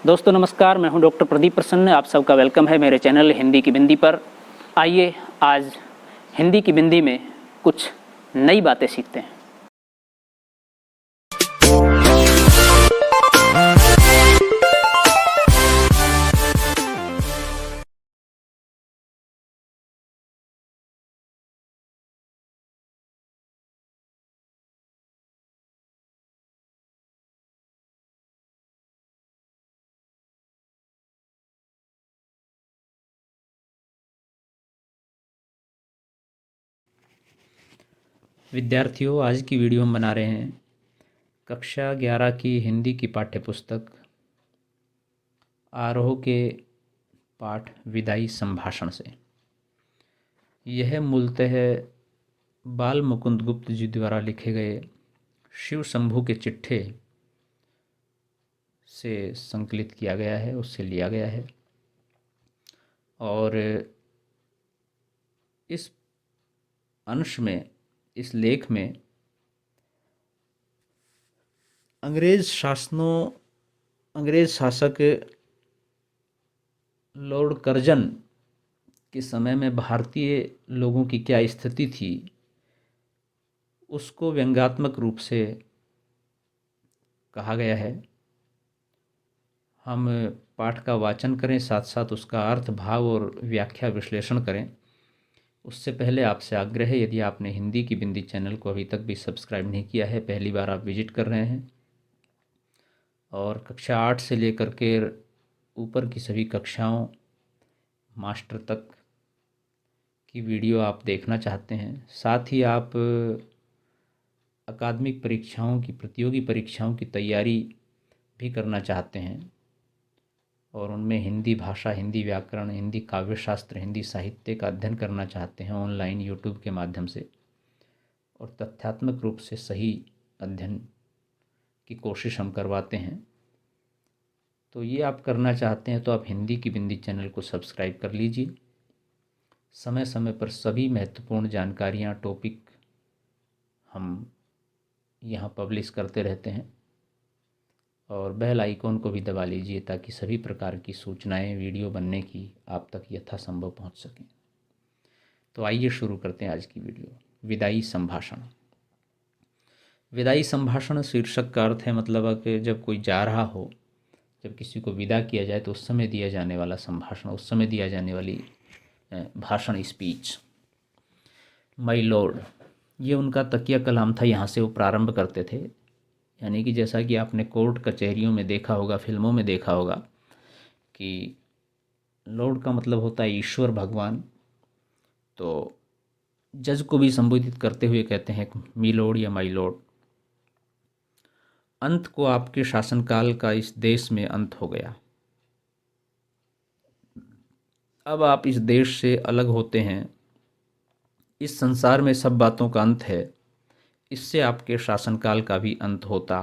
दोस्तों नमस्कार, मैं हूं डॉक्टर प्रदीप प्रसन्न। आप सबका वेलकम है मेरे चैनल हिंदी की बिंदी पर। आइए आज हिंदी की बिंदी में कुछ नई बातें सीखते हैं। विद्यार्थियों, आज की वीडियो हम बना रहे हैं कक्षा 11 की हिंदी की पाठ्यपुस्तक आरोह के पाठ विदाई संभाषण से। यह मूलतः बाल मुकुंद गुप्त जी द्वारा लिखे गए शिव शंभू के चिट्ठे से संकलित किया गया है, उससे लिया गया है। और इस अंश में, इस लेख में अंग्रेज शासक लॉर्ड कर्जन के समय में भारतीय लोगों की क्या स्थिति थी, उसको व्यंग्यात्मक रूप से कहा गया है। हम पाठ का वाचन करें, साथ साथ उसका अर्थ, भाव और व्याख्या विश्लेषण करें। उससे पहले आपसे आग्रह है, यदि आपने हिंदी की बिंदी चैनल को अभी तक भी सब्सक्राइब नहीं किया है, पहली बार आप विजिट कर रहे हैं और कक्षा 8 से लेकर के ऊपर की सभी कक्षाओं मास्टर तक की वीडियो आप देखना चाहते हैं, साथ ही आप अकादमिक परीक्षाओं की, प्रतियोगी परीक्षाओं की तैयारी भी करना चाहते हैं और उनमें हिंदी भाषा, हिंदी व्याकरण, हिंदी काव्यशास्त्र, हिंदी साहित्य का अध्ययन करना चाहते हैं ऑनलाइन यूट्यूब के माध्यम से, और तथ्यात्मक रूप से सही अध्ययन की कोशिश हम करवाते हैं, तो ये आप करना चाहते हैं तो आप हिंदी की बिंदी चैनल को सब्सक्राइब कर लीजिए। समय समय पर सभी महत्वपूर्ण जानकारियाँ, टॉपिक हम यहाँ पब्लिश करते रहते हैं और बेल आइकॉन को भी दबा लीजिए ताकि सभी प्रकार की सूचनाएं वीडियो बनने की आप तक यथासंभव पहुँच सकें। तो आइए शुरू करते हैं आज की वीडियो। विदाई संभाषण। विदाई संभाषण शीर्षक का अर्थ है, मतलब कि जब कोई जा रहा हो, जब किसी को विदा किया जाए तो उस समय दिया जाने वाला संभाषण, उस समय दिया जाने वाली भाषण, स्पीच। माय लॉर्ड, ये उनका तकिया कलाम था, यहाँ से वो प्रारंभ करते थे। यानी कि जैसा कि आपने कोर्ट कचहरियों में देखा होगा, फिल्मों में देखा होगा कि लॉर्ड का मतलब होता है ईश्वर, भगवान। तो जज को भी संबोधित करते हुए कहते हैं मी लॉर्ड या माय लॉर्ड। अंत को आपके शासनकाल का इस देश में अंत हो गया। अब आप इस देश से अलग होते हैं। इस संसार में सब बातों का अंत है। इससे आपके शासनकाल का भी अंत होता,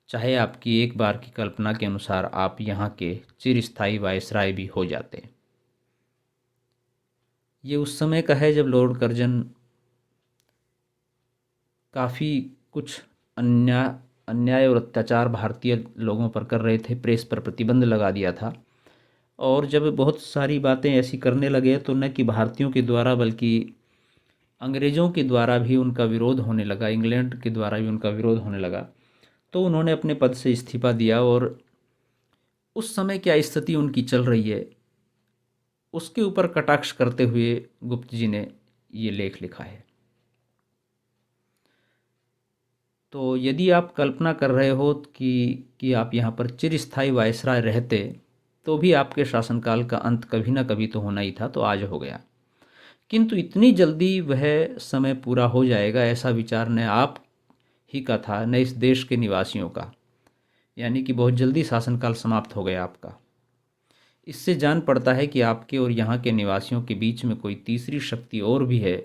चाहे आपकी एक बार की कल्पना के अनुसार आप यहाँ के चिरस्थायी वायसराय भी हो जाते। ये उस समय का है जब लॉर्ड कर्जन काफ़ी कुछ अन्याय और अत्याचार भारतीय लोगों पर कर रहे थे, प्रेस पर प्रतिबंध लगा दिया था। और जब बहुत सारी बातें ऐसी करने लगे तो न कि भारतीयों के द्वारा बल्कि अंग्रेज़ों के द्वारा भी उनका विरोध होने लगा, इंग्लैंड के द्वारा भी उनका विरोध होने लगा। तो उन्होंने अपने पद से इस्तीफा दिया और उस समय क्या स्थिति उनकी चल रही है उसके ऊपर कटाक्ष करते हुए गुप्त जी ने ये लेख लिखा है। तो यदि आप कल्पना कर रहे हो कि आप यहाँ पर चिरस्थायी वायसराय रहते तो भी आपके शासनकाल का अंत कभी ना कभी तो होना ही था, तो आज हो गया। किंतु इतनी जल्दी वह समय पूरा हो जाएगा, ऐसा विचार न आप ही का था न इस देश के निवासियों का। यानी कि बहुत जल्दी शासनकाल समाप्त हो गया आपका। इससे जान पड़ता है कि आपके और यहाँ के निवासियों के बीच में कोई तीसरी शक्ति और भी है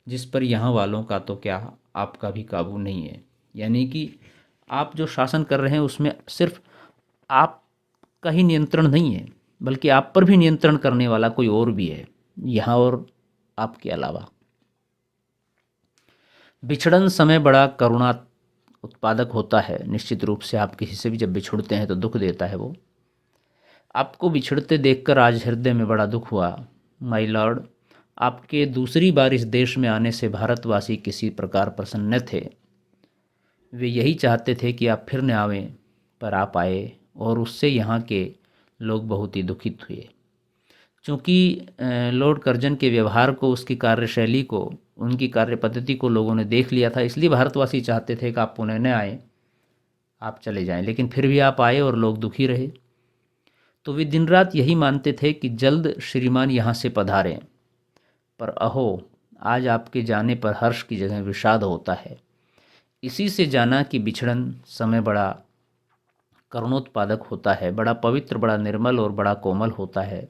जिस पर यहाँ वालों का तो क्या, आपका भी काबू नहीं है। यानी कि आप जो शासन कर रहे हैं उसमें सिर्फ आपका ही नियंत्रण नहीं है, बल्कि आप पर भी नियंत्रण करने वाला कोई और भी है यहाँ और आपके अलावा। बिछड़न समय बड़ा करुणा उत्पादक होता है। निश्चित रूप से आप किसी से भी जब बिछुड़ते हैं तो दुख देता है वो। आपको बिछड़ते देखकर आज हृदय में बड़ा दुख हुआ। माय लॉर्ड, आपके दूसरी बार इस देश में आने से भारतवासी किसी प्रकार प्रसन्न थे। वे यही चाहते थे कि आप फिर न आवें, पर आप आए और उससे यहाँ के लोग बहुत ही दुखित हुए। चूँकि लॉर्ड कर्जन के व्यवहार को, उसकी कार्यशैली को, उनकी कार्य पद्धति को लोगों ने देख लिया था, इसलिए भारतवासी चाहते थे कि आप पुनः न आए, आप चले जाएं। लेकिन फिर भी आप आए और लोग दुखी रहे। तो वे दिन रात यही मानते थे कि जल्द श्रीमान यहाँ से पधारें। पर अहो, आज आपके जाने पर हर्ष की जगह विषाद होता है। इसी से जाना कि बिछड़न समय बड़ा करुणोत्पादक होता है, बड़ा पवित्र, बड़ा निर्मल और बड़ा कोमल होता है।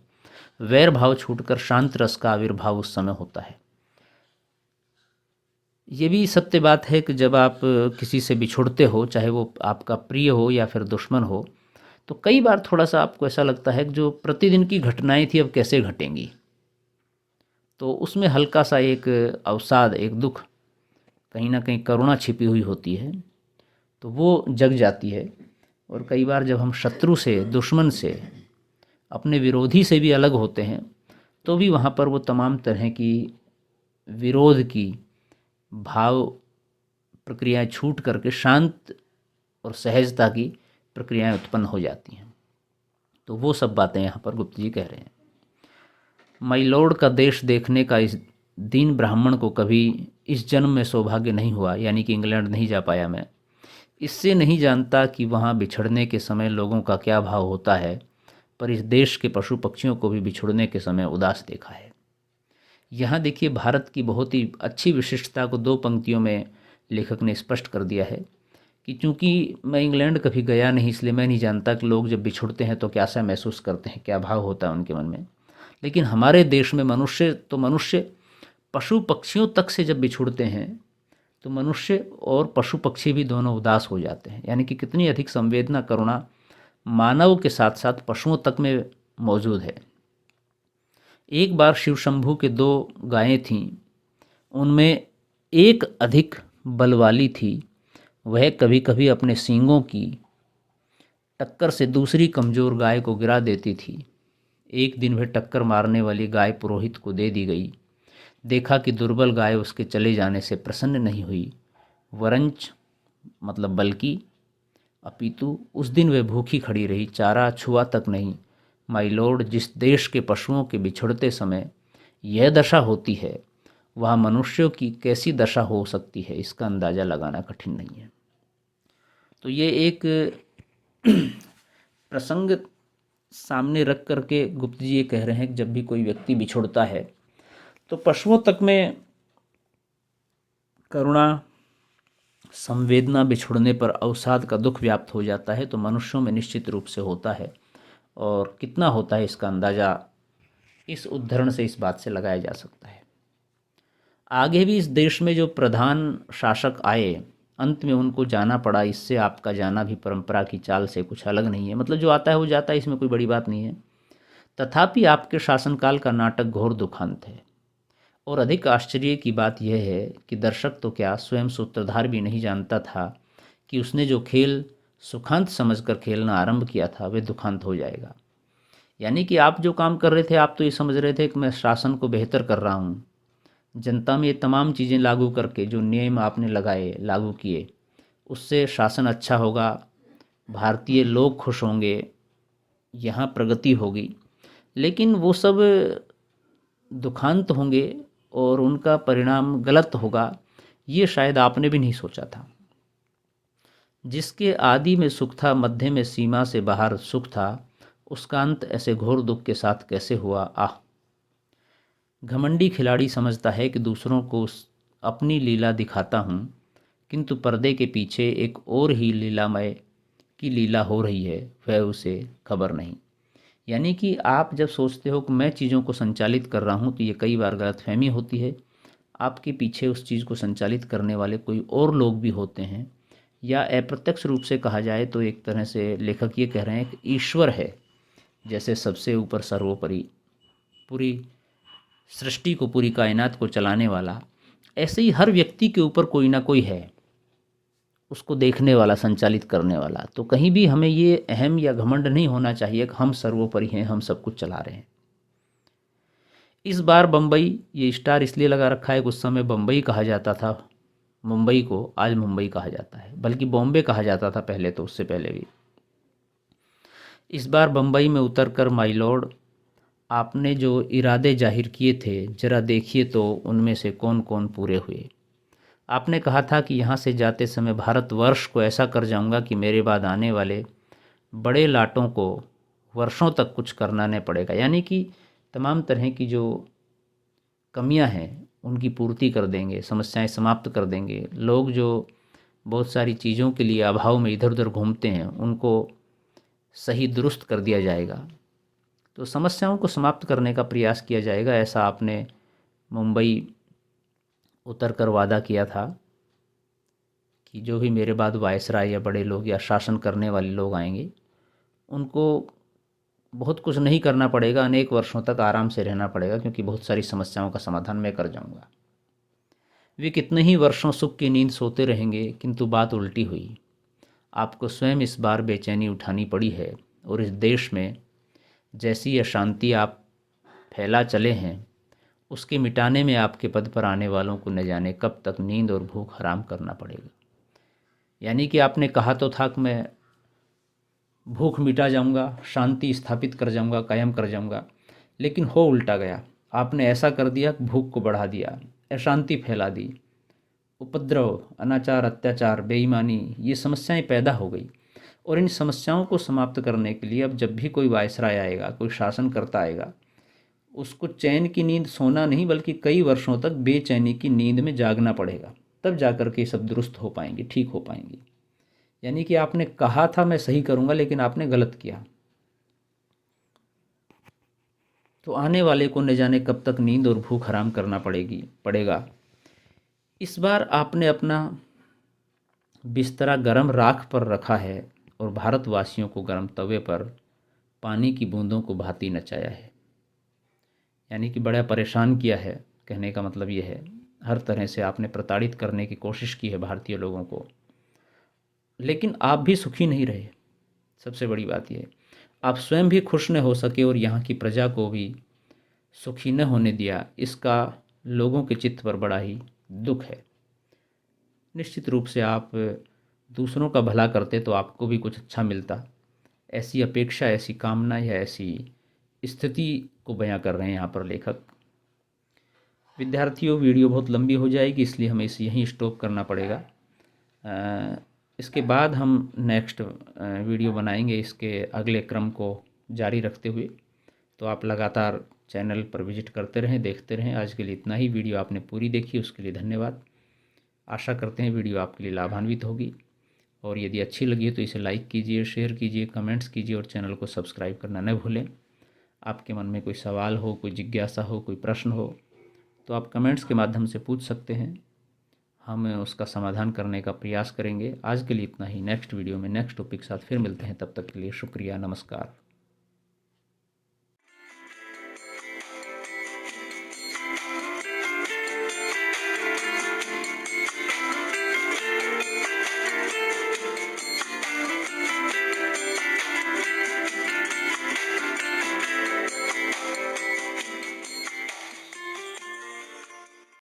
वैर भाव छूटकर शांत रस का आविर्भाव उस समय होता है। ये भी सत्य बात है कि जब आप किसी से बिछुड़ते हो, चाहे वो आपका प्रिय हो या फिर दुश्मन हो, तो कई बार थोड़ा सा आपको ऐसा लगता है कि जो प्रतिदिन की घटनाएं थी अब कैसे घटेंगी। तो उसमें हल्का सा एक अवसाद, एक दुख, कहीं ना कहीं करुणा छिपी हुई होती है, तो वो जग जाती है। और कई बार जब हम शत्रु से, दुश्मन से, अपने विरोधी से भी अलग होते हैं, तो भी वहाँ पर वो तमाम तरह की विरोध की भाव प्रक्रियाएं छूट करके शांत और सहजता की प्रक्रियाएं उत्पन्न हो जाती हैं। तो वो सब बातें यहाँ पर गुप्त जी कह रहे हैं। माय लॉर्ड का देश देखने का इस दीन ब्राह्मण को कभी इस जन्म में सौभाग्य नहीं हुआ, यानी कि इंग्लैंड नहीं जा पाया मैं। इससे नहीं जानता कि वहाँ बिछड़ने के समय लोगों का क्या भाव होता है, पर इस देश के पशु पक्षियों को भी बिछुड़ने के समय उदास देखा है। यहाँ देखिए, भारत की बहुत ही अच्छी विशिष्टता को दो पंक्तियों में लेखक ने स्पष्ट कर दिया है कि चूँकि मैं इंग्लैंड कभी गया नहीं, इसलिए मैं नहीं जानता कि लोग जब बिछुड़ते हैं तो कैसा महसूस करते हैं, क्या भाव होता है उनके मन में। लेकिन हमारे देश में मनुष्य पशु पक्षियों तक से जब बिछुड़ते हैं तो मनुष्य और पशु पक्षी भी दोनों उदास हो जाते हैं। यानी कि कितनी अधिक संवेदना, करुणा मानव के साथ साथ पशुओं तक में मौजूद है। एक बार शिव शंभू के दो गायें थीं, उनमें एक अधिक बल वाली थी। वह कभी कभी अपने सींगों की टक्कर से दूसरी कमज़ोर गाय को गिरा देती थी। एक दिन वह टक्कर मारने वाली गाय पुरोहित को दे दी गई। देखा कि दुर्बल गाय उसके चले जाने से प्रसन्न नहीं हुई, वरंच मतलब बल्कि अपितु उस दिन वह भूखी खड़ी रही, चारा छुआ तक नहीं। माय लॉर्ड, जिस देश के पशुओं के बिछड़ते समय यह दशा होती है, वहाँ मनुष्यों की कैसी दशा हो सकती है, इसका अंदाज़ा लगाना कठिन नहीं है। तो ये एक प्रसंग सामने रख करके गुप्त जी ये कह रहे हैं कि जब भी कोई व्यक्ति बिछुड़ता है तो पशुओं तक में करुणा, संवेदना बिछुड़ने पर अवसाद का दुख व्याप्त हो जाता है, तो मनुष्यों में निश्चित रूप से होता है। और कितना होता है इसका अंदाज़ा इस उद्धरण से, इस बात से लगाया जा सकता है। आगे भी इस देश में जो प्रधान शासक आए, अंत में उनको जाना पड़ा। इससे आपका जाना भी परंपरा की चाल से कुछ अलग नहीं है। मतलब जो आता है वो जाता है, इसमें कोई बड़ी बात नहीं है। तथापि आपके शासनकाल का नाटक घोर दुखांत है। और अधिक आश्चर्य की बात यह है कि दर्शक तो क्या, स्वयं सूत्रधार भी नहीं जानता था कि उसने जो खेल सुखांत समझकर खेलना आरंभ किया था वह दुखांत हो जाएगा। यानी कि आप जो काम कर रहे थे, आप तो ये समझ रहे थे कि मैं शासन को बेहतर कर रहा हूँ, जनता में ये तमाम चीज़ें लागू करके जो नियम आपने लगाए, लागू किए, उससे शासन अच्छा होगा, भारतीय लोग खुश होंगे, यहाँ प्रगति होगी। लेकिन वो सब दुखांत होंगे और उनका परिणाम गलत होगा, ये शायद आपने भी नहीं सोचा था। जिसके आदि में सुख था, मध्य में सीमा से बाहर सुख था, उसका अंत ऐसे घोर दुख के साथ कैसे हुआ। आह! घमंडी खिलाड़ी समझता है कि दूसरों को अपनी लीला दिखाता हूँ, किंतु पर्दे के पीछे एक और ही लीलामय की लीला हो रही है, वह उसे खबर नहीं। यानी कि आप जब सोचते हो कि मैं चीज़ों को संचालित कर रहा हूँ, तो ये कई बार गलतफहमी होती है। आपके पीछे उस चीज़ को संचालित करने वाले कोई और लोग भी होते हैं, या अप्रत्यक्ष रूप से कहा जाए तो एक तरह से लेखक ये कह रहे हैं कि ईश्वर है, जैसे सबसे ऊपर सर्वोपरि, पूरी सृष्टि को, पूरी कायनात को चलाने वाला, ऐसे ही हर व्यक्ति के ऊपर कोई ना कोई है। उसको देखने वाला, संचालित करने वाला। तो कहीं भी हमें ये अहम या घमंड नहीं होना चाहिए कि हम सर्वोपरि हैं, हम सब कुछ चला रहे हैं। इस बार बम्बई, ये स्टार इसलिए लगा रखा है कि उस समय बम्बई कहा जाता था, मुंबई को आज मुंबई कहा जाता है, बल्कि बॉम्बे कहा जाता था पहले, तो उससे पहले भी। इस बार बम्बई में उतरकर माय लॉर्ड, आपने जो इरादे जाहिर किए थे, ज़रा देखिए तो उनमें से कौन कौन पूरे हुए। आपने कहा था कि यहाँ से जाते समय भारतवर्ष को ऐसा कर जाऊँगा कि मेरे बाद आने वाले बड़े लाटों को वर्षों तक कुछ करना नहीं पड़ेगा, यानी कि तमाम तरह की जो कमियां हैं उनकी पूर्ति कर देंगे, समस्याएं समाप्त कर देंगे। लोग जो बहुत सारी चीज़ों के लिए अभाव में इधर उधर घूमते हैं उनको सही दुरुस्त कर दिया जाएगा। तो समस्याओं को समाप्त करने का प्रयास किया जाएगा, ऐसा आपने मुंबई उतर कर वादा किया था कि जो भी मेरे बाद वायसराय या बड़े लोग या शासन करने वाले लोग आएंगे उनको बहुत कुछ नहीं करना पड़ेगा, अनेक वर्षों तक आराम से रहना पड़ेगा, क्योंकि बहुत सारी समस्याओं का समाधान मैं कर जाऊंगा। वे कितने ही वर्षों सुख की नींद सोते रहेंगे, किंतु बात उल्टी हुई। आपको स्वयं इस बार बेचैनी उठानी पड़ी है, और इस देश में जैसी अशांति आप फैला चले हैं उसके मिटाने में आपके पद पर आने वालों को न जाने कब तक नींद और भूख हराम करना पड़ेगा। यानी कि आपने कहा तो था कि मैं भूख मिटा जाऊंगा, शांति स्थापित कर जाऊंगा, कायम कर जाऊंगा, लेकिन हो उल्टा गया। आपने ऐसा कर दिया कि भूख को बढ़ा दिया, अशांति फैला दी, उपद्रव, अनाचार, अत्याचार, बेईमानी, ये समस्याएं पैदा हो गई। और इन समस्याओं को समाप्त करने के लिए अब जब भी कोई वायसराय आएगा, कोई शासनकर्ता आएगा, उसको चैन की नींद सोना नहीं बल्कि कई वर्षों तक बेचैनी की नींद में जागना पड़ेगा, तब जाकर के सब दुरुस्त हो पाएंगे, ठीक हो पाएंगे। यानी कि आपने कहा था मैं सही करूंगा, लेकिन आपने गलत किया। तो आने वाले को न जाने कब तक नींद और भूख हराम करना पड़ेगा। इस बार आपने अपना बिस्तरा गर्म राख पर रखा है और भारतवासियों को गर्म तवे पर पानी की बूंदों को भांति नचाया है। यानी कि बड़ा परेशान किया है, कहने का मतलब ये है। हर तरह से आपने प्रताड़ित करने की कोशिश की है भारतीय लोगों को, लेकिन आप भी सुखी नहीं रहे। सबसे बड़ी बात यह है, आप स्वयं भी खुश न हो सके और यहाँ की प्रजा को भी सुखी न होने दिया। इसका लोगों के चित्त पर बड़ा ही दुख है। निश्चित रूप से आप दूसरों का भला करते तो आपको भी कुछ अच्छा मिलता, ऐसी अपेक्षा, ऐसी कामना या ऐसी स्थिति को बयां कर रहे हैं यहाँ पर लेखक। विद्यार्थियों, वीडियो बहुत लंबी हो जाएगी, इसलिए हमें इसे यहीं स्टॉप करना पड़ेगा। इसके बाद हम नेक्स्ट वीडियो बनाएंगे इसके अगले क्रम को जारी रखते हुए। तो आप लगातार चैनल पर विजिट करते रहें, देखते रहें। आज के लिए इतना ही। वीडियो आपने पूरी देखी उसके लिए धन्यवाद। आशा करते हैं वीडियो आपके लिए लाभान्वित होगी, और यदि अच्छी लगी है तो इसे लाइक कीजिए, शेयर कीजिए, कमेंट्स कीजिए और चैनल को सब्सक्राइब करना न भूलें। आपके मन में कोई सवाल हो, कोई जिज्ञासा हो, कोई प्रश्न हो तो आप कमेंट्स के माध्यम से पूछ सकते हैं, हम उसका समाधान करने का प्रयास करेंगे। आज के लिए इतना ही। नेक्स्ट वीडियो में नेक्स्ट टॉपिक के साथ फिर मिलते हैं, तब तक के लिए शुक्रिया, नमस्कार।